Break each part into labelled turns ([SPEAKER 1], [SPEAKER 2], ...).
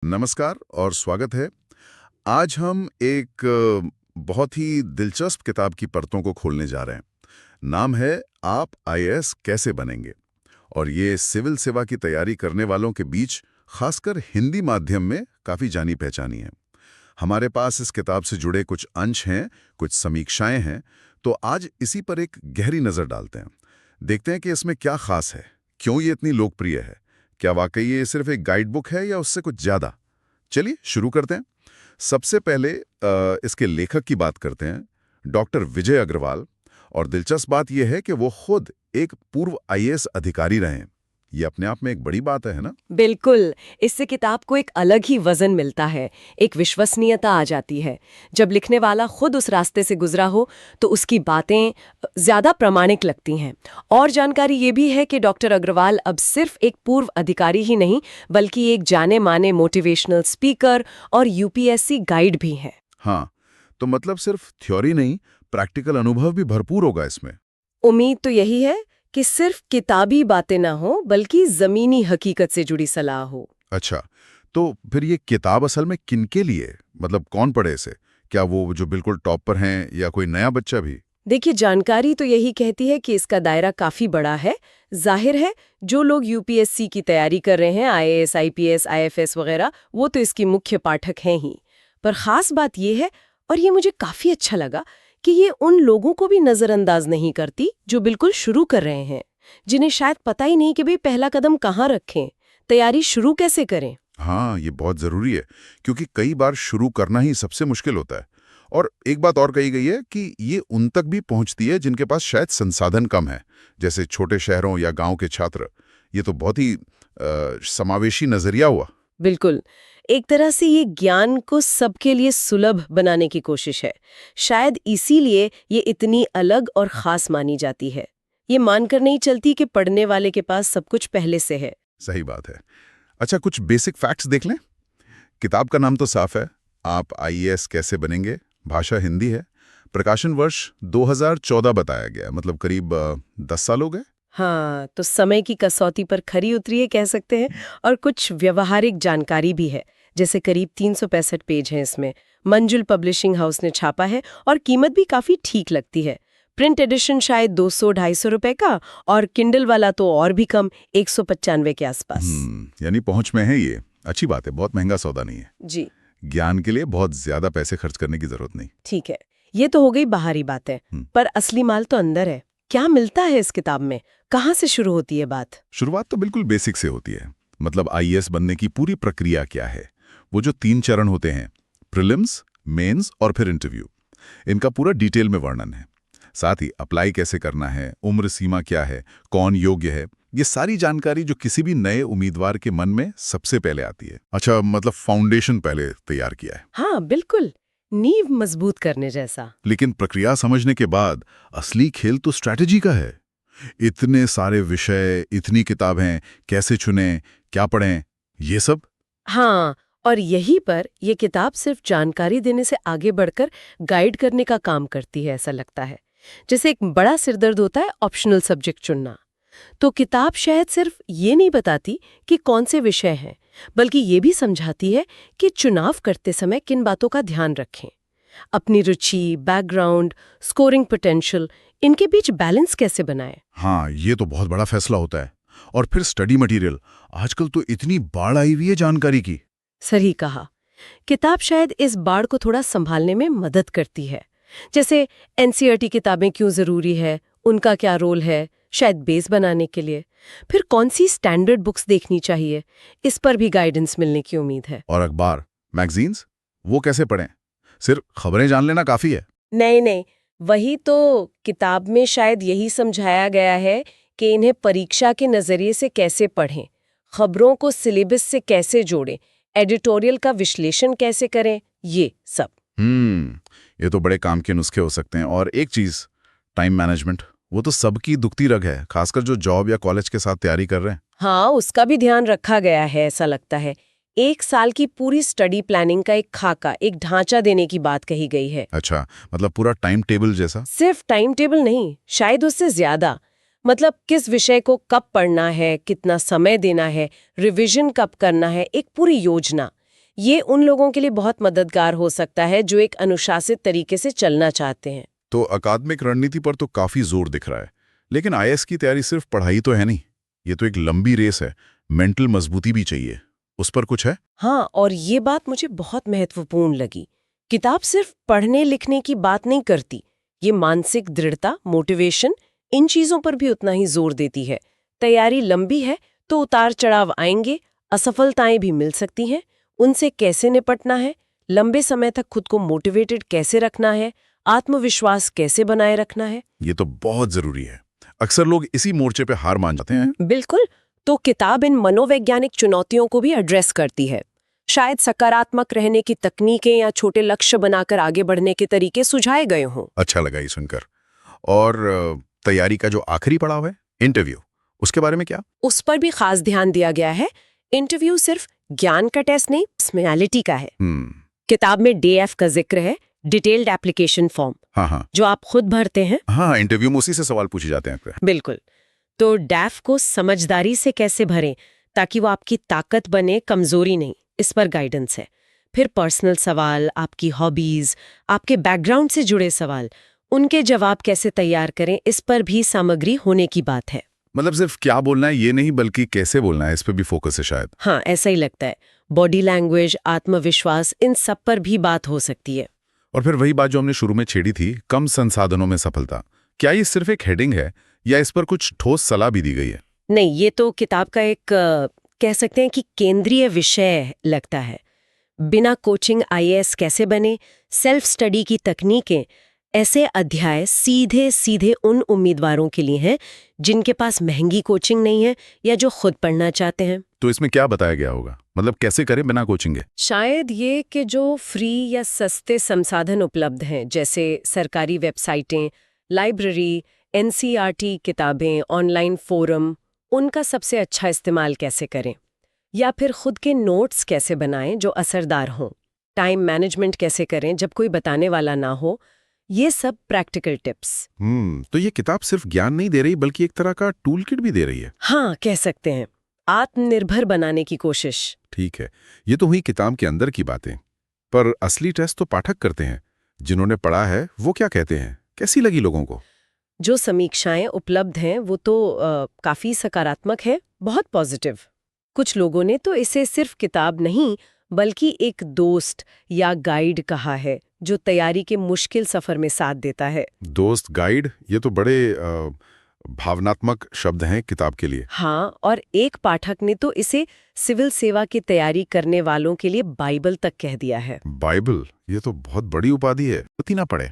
[SPEAKER 1] नमस्कार और स्वागत है। आज हम एक बहुत ही दिलचस्प किताब की परतों को खोलने जा रहे हैं। नाम है आप आईएएस कैसे बनेंगे। और ये सिविल सेवा की तैयारी करने वालों के बीच खासकर हिंदी माध्यम में काफ़ी जानी पहचानी है। हमारे पास इस किताब से जुड़े कुछ अंश हैं, कुछ समीक्षाएं हैं, तो आज इसी पर एक गहरी नज़र डालते हैं। देखते हैं कि इसमें क्या खास है, क्यों ये इतनी लोकप्रिय है, क्या वाकई ये सिर्फ एक गाइड बुक है या उससे कुछ ज़्यादा। चलिए शुरू करते हैं। सबसे पहले इसके लेखक की बात करते हैं, डॉक्टर विजय अग्रवाल। और दिलचस्प बात यह है कि वो खुद एक पूर्व आईएएस अधिकारी रहे हैं। ये अपने आप में एक बड़ी बात है ना?
[SPEAKER 2] बिल्कुल। इससे किताब को एक अलग ही वजन मिलता है, एक विश्वसनीयता आ जाती है। जब लिखने वाला खुद उस रास्ते से गुजरा हो तो उसकी बातें ज्यादा प्रामाणिक लगती हैं। और जानकारी ये भी है कि डॉक्टर अग्रवाल अब सिर्फ एक पूर्व अधिकारी ही नहीं बल्कि एक जाने माने मोटिवेशनल स्पीकर और यूपीएससी गाइड भी हैं।
[SPEAKER 1] हाँ, तो मतलब सिर्फ थ्योरी नहीं, प्रैक्टिकल अनुभव भी भरपूर होगा इसमें।
[SPEAKER 2] उम्मीद तो यही है कि सिर्फ किताबी बातें ना हो बल्कि जमीनी हकीकत से जुड़ी सलाह हो।
[SPEAKER 1] अच्छा, तो फिर ये किताब असल में किनके लिए, मतलब कौन पढ़े इसे? क्या वो जो बिल्कुल टॉप पर हैं या कोई नया बच्चा भी?
[SPEAKER 2] देखिए, जानकारी तो यही कहती है कि इसका दायरा काफी बड़ा है। जाहिर है, जो लोग यूपीएससी की तैयारी कर रहे हैं, आईएएस, आईपीएस, आईएफएस वगैरह, वो तो इसकी मुख्य पाठक हैं ही। पर खास बात यह है, और ये मुझे काफी अच्छा लगा, कि ये उन लोगों को भी नजरअंदाज नहीं करती जो बिल्कुल शुरू कर रहे हैं, जिन्हें शायद पता ही नहीं कि भाई पहला कदम कहाँ रखें, तैयारी शुरू कैसे करें।
[SPEAKER 1] हाँ, ये बहुत ज़रूरी है, क्योंकि कई बार शुरू करना ही सबसे मुश्किल होता है। और एक बात और कही गई है कि ये उन तक भी पहुंचती है जिनके पास शायद संसाधन कम है, जैसे छोटे शहरों या गांव के छात्र। ये तो बहुत ही समावेशी नज़रिया हुआ।
[SPEAKER 2] बिल्कुल। एक तरह से ये ज्ञान को सबके लिए सुलभ बनाने की कोशिश है। शायद इसीलिए ये इतनी अलग और खास मानी जाती है। ये मानकर नहीं चलती कि पढ़ने वाले के पास सब कुछ पहले से है।
[SPEAKER 1] सही बात है। अच्छा, कुछ बेसिक फैक्ट्स देख लें। किताब का नाम तो साफ है, आप आईएएस कैसे बनेंगे। भाषा हिंदी है। प्रकाशन वर्ष 2014 बताया गया है, मतलब करीब 10 साल हो गए।
[SPEAKER 2] हाँ, तो समय की कसौटी पर खरी उतरी है कह सकते हैं। और कुछ व्यवहारिक जानकारी भी है, जैसे करीब 365 पेज हैं इसमें। मंजुल पब्लिशिंग हाउस ने छापा है और कीमत भी काफी ठीक लगती है। प्रिंट एडिशन शायद 200-250 रुपए का, और किंडल वाला तो और भी कम, 195 के आसपास।
[SPEAKER 1] यानी पहुंच में है ये। अच्छी बात है, बहुत महंगा सौदा नहीं है।
[SPEAKER 2] जी
[SPEAKER 1] ज्ञान के लिए बहुत ज्यादा पैसे खर्च करने की जरूरत नहीं।
[SPEAKER 2] ठीक है। ये तो हो गई बाहरी बातें, पर असली माल तो अंदर है। क्या मिलता है इस किताब में? कहाँ से शुरू होती है बात?
[SPEAKER 1] शुरुआत तो बिल्कुल बेसिक से होती है। मतलब आईएएस बनने की पूरी प्रक्रिया क्या है, वो जो 3 चरण होते हैं, प्रीलिम्स, मेंस और फिर इंटरव्यू, इनका पूरा डिटेल में वर्णन है। साथ ही अप्लाई कैसे करना है, उम्र सीमा क्या है, कौन योग्य है, ये सारी जानकारी जो किसी भी नए उम्मीदवार के मन में सबसे पहले आती है। अच्छा, मतलब फाउंडेशन पहले तैयार किया है।
[SPEAKER 2] हाँ बिल्कुल, नींव मजबूत करने जैसा।
[SPEAKER 1] लेकिन प्रक्रिया समझने के बाद असली खेल तो स्ट्रैटेजी का है। इतने सारे विषय, इतनी किताबें, कैसे चुनें, क्या पढ़ें, ये सब।
[SPEAKER 2] हाँ, और यहीं पर ये किताब सिर्फ जानकारी देने से आगे बढ़कर गाइड करने का काम करती है, ऐसा लगता है। जैसे एक बड़ा सिरदर्द होता है ऑप्शनल सब्जेक्ट चुनना, तो किताब शायद सिर्फ ये नहीं बताती कि कौन से विषय हैं, बल्कि ये भी समझाती है कि चुनाव करते समय किन बातों का ध्यान रखें। अपनी रुचि, बैकग्राउंड, स्कोरिंग पोटेंशियल, इनके बीच बैलेंस कैसे बनाएं।
[SPEAKER 1] हाँ, ये तो बहुत बड़ा फैसला होता है। और फिर स्टडी मटेरियल, आजकल तो इतनी बाढ़ आई हुई है जानकारी की।
[SPEAKER 2] सही कहा। किताब शायद इस बाढ़ को थोड़ा संभालने में मदद करती है। जैसे एनसीईआरटी किताबें क्यों जरूरी है, उनका क्या रोल है, शायद बेस बनाने के लिए। फिर कौन सी स्टैंडर्ड बुक्स देखनी चाहिए, इस पर भी गाइडेंस मिलने की उम्मीद है।
[SPEAKER 1] और अखबार, मैगजीन्स, वो कैसे पढ़ें? सिर्फ खबरें जान लेना काफी है?
[SPEAKER 2] नहीं नहीं, वही तो किताब में शायद यही समझाया गया है कि इन्हें परीक्षा के नजरिए से कैसे पढ़ें, खबरों को सिलेबस से कैसे जोड़ें, एडिटोरियल का विश्लेषण कैसे करें, ये सब।
[SPEAKER 1] ये तो बड़े काम के नुस्खे हो सकते हैं। और एक चीज, टाइम मैनेजमेंट, वो तो सबकी दुखती रग है, खासकर जो जॉब या कॉलेज के साथ तैयारी कर रहे हैं।
[SPEAKER 2] हाँ, उसका भी ध्यान रखा गया है, ऐसा लगता है। 1 साल की पूरी स्टडी प्लानिंग का एक खाका, एक ढांचा देने की बात कही गई है।
[SPEAKER 1] अच्छा, मतलब पूरा टाइम टेबल जैसा?
[SPEAKER 2] सिर्फ टाइम टेबल नहीं, शायद उससे ज्यादा। मतलब किस विषय को कब पढ़ना है, कितना समय देना है, रिवीजन कब करना है, एक पूरी योजना। ये उन लोगों के लिए बहुत मददगार हो सकता है जो एक अनुशासित तरीके से चलना चाहते हैं।
[SPEAKER 1] तो अकादमिक रणनीति पर तो काफी जोर दिख रहा है, लेकिन आईएएस की तैयारी सिर्फ पढ़ाई तो है नहीं, ये तो एक लंबी रेस है, मेंटल मजबूती भी चाहिए। उस पर कुछ है?
[SPEAKER 2] हाँ, और ये बात मुझे बहुत महत्वपूर्ण लगी। किताब सिर्फ पढ़ने लिखने की बात नहीं करती, ये मानसिक दृढ़ता, मोटिवेशन, इन चीजों पर भी उतना ही जोर देती है। तैयारी लंबी है तो उतार चढ़ाव आएंगे, असफलताएं भी मिल सकती हैं, उनसे कैसे निपटना है, लंबे समय तक खुद को मोटिवेटेड कैसे रखना है, आत्मविश्वास कैसे बनाए रखना है।
[SPEAKER 1] ये तो बहुत जरूरी है। अक्सर लोग इसी मोर्चे पे हार मान जाते हैं।
[SPEAKER 2] बिल्कुल। तो किताब इन मनोवैज्ञानिक चुनौतियों को भी एड्रेस करती है। शायद सकारात्मक रहने की तकनीकें या छोटे लक्ष्य बनाकर आगे बढ़ने के तरीके सुझाए गए हों।
[SPEAKER 1] अच्छा लगा ये सुनकर। और तैयारी का जो आखिरी पड़ाव है, इंटरव्यू, उसके बारे में क्या?
[SPEAKER 2] उस पर भी खास ध्यान दिया गया है। इंटरव्यू सिर्फ ज्ञान का टेस्ट नहीं, पर्सनैलिटी का है। किताब में DF का जिक्र है, डिटेल्ड एप्लीकेशन फॉर्म,
[SPEAKER 1] हाँ,
[SPEAKER 2] जो आप खुद भरते हैं।
[SPEAKER 1] हाँ, इंटरव्यू में उसी से सवाल पूछे जाते हैं।
[SPEAKER 2] बिल्कुल। तो DAF को समझदारी से कैसे भरें ताकि वो आपकी ताकत बने, कमजोरी नहीं, इस पर गाइडेंस है। फिर पर्सनल सवाल, आपकी हॉबीज, आपके बैकग्राउंड से जुड़े सवाल, उनके जवाब कैसे तैयार करें, इस पर भी सामग्री होने की बात है।
[SPEAKER 1] मतलब सिर्फ क्या बोलना है ये नहीं, बल्कि कैसे बोलना है, इस पे भी फोकस है शायद।
[SPEAKER 2] हाँ, ऐसा ही लगता है। बॉडी लैंग्वेज, आत्मविश्वास, इन सब पर भी बात हो सकती है।
[SPEAKER 1] और फिर वही बात जो हमने शुरू में छेड़ी थी, कम संसाधनों में सफलता, क्या ये सिर्फ एक हेडिंग है या इस पर कुछ ठोस सलाह भी दी गई है?
[SPEAKER 2] नहीं, ये तो किताब का एक कह सकते हैं कि केंद्रीय विषय लगता है। बिना कोचिंग IAS कैसे बने, सेल्फ स्टडी की तकनीकें, ऐसे अध्याय सीधे सीधे उन उम्मीदवारों के लिए हैं जिनके पास महंगी कोचिंग नहीं है या जो खुद पढ़ना चाहते हैं।
[SPEAKER 1] तो इसमें क्या बताया गया होगा, मतलब कैसे करें बिना कोचिंग के?
[SPEAKER 2] शायद ये कि जो फ्री या सस्ते संसाधन उपलब्ध हैं, जैसे सरकारी वेबसाइटें, लाइब्रेरी, NCERT किताबें, ऑनलाइन फोरम, उनका सबसे अच्छा इस्तेमाल कैसे करें, या फिर खुद के नोट्स कैसे बनाएं जो असरदार हों, टाइम मैनेजमेंट कैसे करें जब कोई बताने वाला ना हो, ये सब प्रैक्टिकल टिप्स।
[SPEAKER 1] तो ये किताब सिर्फ ज्ञान नहीं दे रही, बल्कि एक तरह का टूल किट भी दे रही है।
[SPEAKER 2] हाँ, कह सकते हैं, आत्मनिर्भर बनाने की कोशिश।
[SPEAKER 1] ठीक है, ये तो हुई किताब के अंदर की बातें, पर असली टेस्ट तो पाठक करते हैं। जिन्होंने पढ़ा है वो क्या कहते हैं, कैसी लगी लोगों को?
[SPEAKER 2] जो समीक्षाएं उपलब्ध हैं वो तो काफी सकारात्मक है, बहुत पॉजिटिव। कुछ लोगों ने तो इसे सिर्फ किताब नहीं बल्कि एक दोस्त या गाइड कहा है जो तैयारी के मुश्किल सफर में साथ देता है।
[SPEAKER 1] दोस्त, गाइड, ये तो बड़े भावनात्मक शब्द हैं किताब के लिए।
[SPEAKER 2] हाँ, और एक पाठक ने तो इसे सिविल सेवा की तैयारी करने वालों के लिए बाइबल तक कह दिया है।
[SPEAKER 1] बाइबल, ये तो बहुत बड़ी उपाधि है, उतनी ना पढ़े।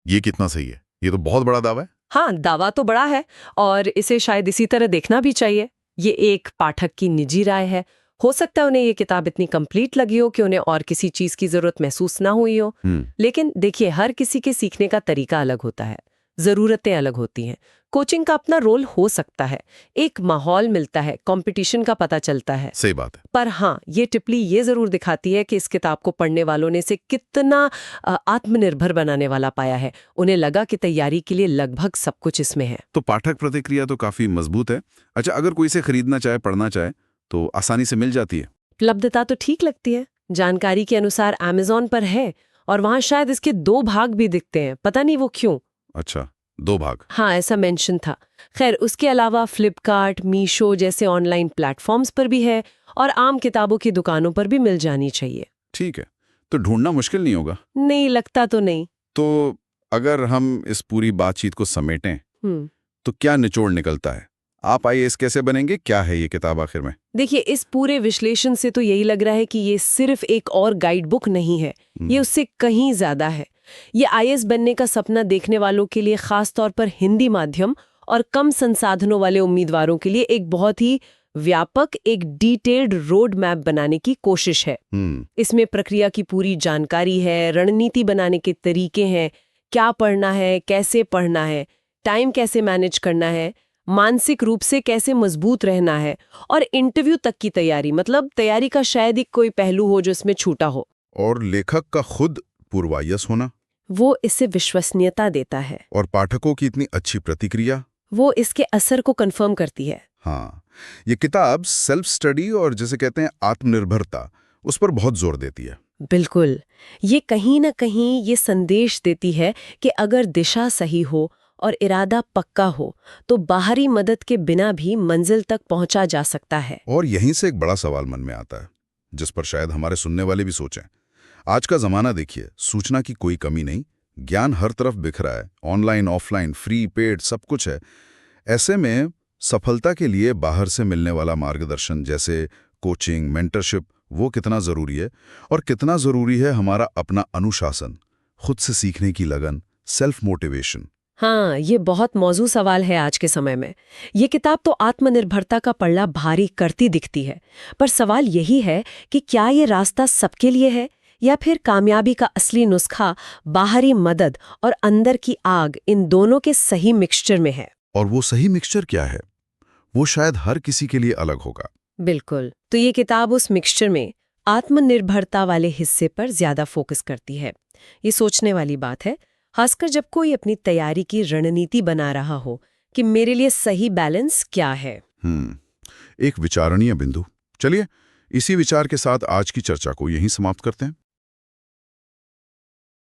[SPEAKER 1] ये कितना सही है, ये तो बहुत बड़ा दावा है।
[SPEAKER 2] हाँ, दावा तो बड़ा है और इसे शायद इसी तरह देखना भी चाहिए। ये एक पाठक की निजी राय है। हो सकता है उन्हें ये किताब इतनी कंप्लीट लगी हो कि उन्हें और किसी चीज की जरूरत महसूस ना हुई हो। लेकिन देखिए, हर किसी के सीखने का तरीका अलग होता है, जरूरतें अलग होती हैं। कोचिंग का अपना रोल हो सकता है, एक माहौल मिलता है, कंपटीशन का पता चलता है।
[SPEAKER 1] सही बात है।
[SPEAKER 2] पर हाँ, ये टिप्पणी ये जरूर दिखाती है कि इस किताब को पढ़ने वालों ने इसे कितना आत्मनिर्भर बनाने वाला पाया है। उन्हें लगा कि तैयारी के लिए लगभग सब कुछ इसमें है।
[SPEAKER 1] तो पाठक प्रतिक्रिया तो काफी मजबूत है। अच्छा, अगर कोई इसे खरीदना चाहे, पढ़ना चाहे, तो आसानी से मिल जाती है?
[SPEAKER 2] उपलब्धता तो ठीक लगती है। जानकारी के अनुसार Amazon पर है और वहां शायद इसके 2 भाग भी दिखते हैं, पता नहीं वो क्यों।
[SPEAKER 1] अच्छा, 2 भाग।
[SPEAKER 2] हाँ, ऐसा मेंशन था। खैर, उसके अलावा फ्लिपकार्ट, मीशो जैसे ऑनलाइन प्लेटफॉर्म्स पर भी है और आम किताबों की दुकानों पर भी मिल जानी चाहिए।
[SPEAKER 1] ठीक है, तो ढूंढना मुश्किल नहीं होगा?
[SPEAKER 2] नहीं लगता तो नहीं।
[SPEAKER 1] तो अगर हम इस पूरी बातचीत को समेटें तो क्या निचोड़ निकलता है? आप IAS कैसे बनेंगे, क्या है ये किताब आखिर में?
[SPEAKER 2] देखिए, इस पूरे विश्लेषण से तो यही लग रहा है कि ये सिर्फ एक और गाइड बुक नहीं है, ये उससे कहीं ज्यादा है। ये IAS बनने का सपना देखने वालों के लिए, खास तौर पर हिंदी माध्यम और कम संसाधनों वाले उम्मीदवारों के लिए एक बहुत ही व्यापक, एक डिटेल्ड रोड मैप बनाने की कोशिश है। इसमें प्रक्रिया की पूरी जानकारी है, रणनीति बनाने के तरीके हैं, क्या पढ़ना है, कैसे पढ़ना है, टाइम कैसे मैनेज करना है, मानसिक रूप से कैसे मजबूत रहना है, और इंटरव्यू तक की तैयारी। मतलब तैयारी का शायद ही कोई पहलू हो जो इसमें छूटा हो।
[SPEAKER 1] और लेखक का खुद पूर्वायस होना,
[SPEAKER 2] वो इसे विश्वसनीयता देता है।
[SPEAKER 1] और पाठकों की इतनी अच्छी प्रतिक्रिया,
[SPEAKER 2] वो इसके असर को कंफर्म करती है।
[SPEAKER 1] हाँ, ये किताब सेल्फ स्टडी और जिसे कहते हैं आत्मनिर्भरता, उस पर बहुत जोर देती है।
[SPEAKER 2] बिल्कुल। ये कहीं न कहीं ये संदेश देती है कि अगर दिशा सही हो और इरादा पक्का हो, तो बाहरी मदद के बिना भी मंजिल तक पहुंचा जा सकता है।
[SPEAKER 1] और यहीं से एक बड़ा सवाल मन में आता है, जिस पर शायद हमारे सुनने वाले भी सोचें। आज का जमाना देखिए, सूचना की कोई कमी नहीं, ज्ञान हर तरफ बिखरा है, ऑनलाइन, ऑफलाइन, फ्री, पेड, सब कुछ है। ऐसे में सफलता के लिए बाहर से मिलने वाला मार्गदर्शन जैसे कोचिंग, मेंटरशिप, वो कितना जरूरी है, और कितना जरूरी है हमारा अपना अनुशासन, खुद से सीखने की लगन, सेल्फ मोटिवेशन।
[SPEAKER 2] हाँ, ये बहुत मौजू सवाल है आज के समय में। ये किताब तो आत्मनिर्भरता का पल्ला भारी करती दिखती है, पर सवाल यही है कि क्या ये रास्ता सबके लिए है, या फिर कामयाबी का असली नुस्खा बाहरी मदद और अंदर की आग, इन दोनों के सही मिक्सचर में है।
[SPEAKER 1] और वो सही मिक्सचर क्या है, वो शायद हर किसी के लिए अलग होगा।
[SPEAKER 2] बिल्कुल। तो ये किताब उस मिक्सचर में आत्मनिर्भरता वाले हिस्से पर ज्यादा फोकस करती है। ये सोचने वाली बात है, खासकर जब कोई अपनी तैयारी की रणनीति बना रहा हो कि मेरे लिए सही बैलेंस क्या है।
[SPEAKER 1] एक विचारणीय बिंदु। चलिए, इसी विचार के साथ आज की चर्चा को यहीं समाप्त करते हैं।